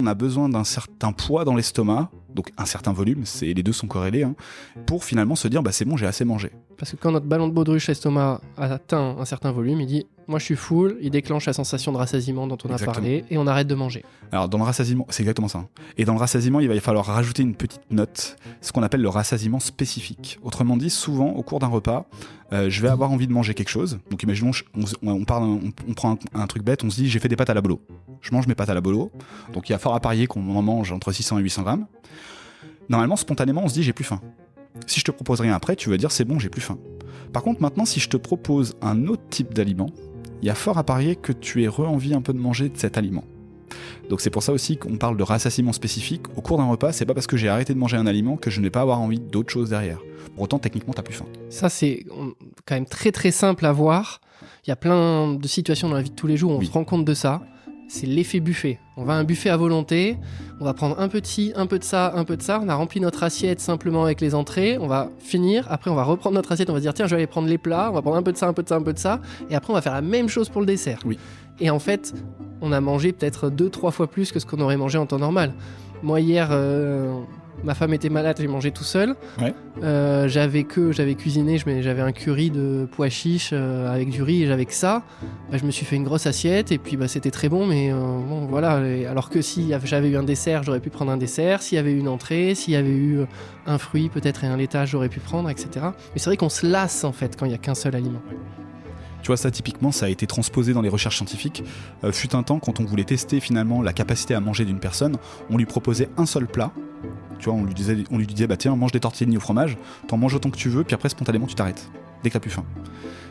On a besoin d'un certain poids dans l'estomac, donc un certain volume, les deux sont corrélés, hein, pour finalement se dire c'est bon, j'ai assez mangé. Parce que quand notre ballon de baudruche l'estomac atteint un certain volume, il dit moi je suis full, il déclenche la sensation de rassasiement dont on a parlé et on arrête de manger. Alors dans le rassasiement, c'est exactement ça. Et dans le rassasiement, il va falloir rajouter une petite note, ce qu'on appelle le rassasiement spécifique. Autrement dit, souvent au cours d'un repas, je vais avoir envie de manger quelque chose. Donc imaginons, on prend un truc bête, on se dit j'ai fait des pâtes à la bolo. Je mange mes pâtes à la bolo, donc il y a fort à parier qu'on en mange entre 600 et 800 grammes. Normalement, spontanément, on se dit j'ai plus faim. Si je te propose rien après, tu vas dire c'est bon, j'ai plus faim. Par contre, maintenant, si je te propose un autre type d'aliment, il y a fort à parier que tu aies envie un peu de manger de cet aliment. Donc c'est pour ça aussi qu'on parle de rassasiement spécifique. Au cours d'un repas, c'est pas parce que j'ai arrêté de manger un aliment que je ne vais pas avoir envie d'autre chose derrière. Pour autant, techniquement, t'as plus faim. Ça, c'est quand même très très simple à voir. Il y a plein de situations dans la vie de tous les jours où on se rend compte de ça. C'est l'effet buffet. On va à un buffet à volonté, on va prendre un peu de ci, un peu de ça, un peu de ça. On a rempli notre assiette simplement avec les entrées, on va finir, après on va reprendre notre assiette, on va se dire tiens je vais aller prendre les plats, on va prendre un peu de ça, un peu de ça, un peu de ça, et après on va faire la même chose pour le dessert. Oui. Et en fait, on a mangé peut-être 2-3 fois plus que ce qu'on aurait mangé en temps normal. Moi hier, ma femme était malade, j'ai mangé tout seul. Ouais. J'avais cuisiné, j'avais un curry de pois chiches avec du riz et j'avais que ça. Je me suis fait une grosse assiette et puis c'était très bon, mais bon voilà. Alors que si j'avais eu un dessert, j'aurais pu prendre un dessert. S'il y avait eu une entrée, s'il y avait eu un fruit peut-être et un laitage, j'aurais pu prendre, etc. Mais c'est vrai qu'on se lasse en fait quand il n'y a qu'un seul aliment. Tu vois, ça typiquement, ça a été transposé dans les recherches scientifiques. Fut un temps, quand on voulait tester finalement la capacité à manger d'une personne, on lui proposait un seul plat. Tu vois, on lui disait bah tiens, mange des tortellini au fromage, t'en manges autant que tu veux, puis après spontanément tu t'arrêtes, dès que t'as plus faim.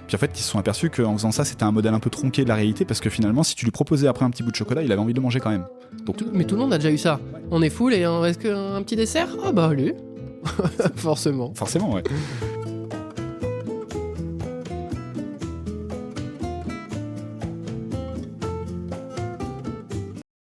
Puis en fait, ils se sont aperçus qu'en faisant ça, c'était un modèle un peu tronqué de la réalité, parce que finalement, si tu lui proposais après un petit bout de chocolat, il avait envie de le manger quand même. Donc... Mais tout le monde a déjà eu ça. On est full et est-ce qu'un petit dessert ? Ah bah allez. Forcément. Forcément, ouais.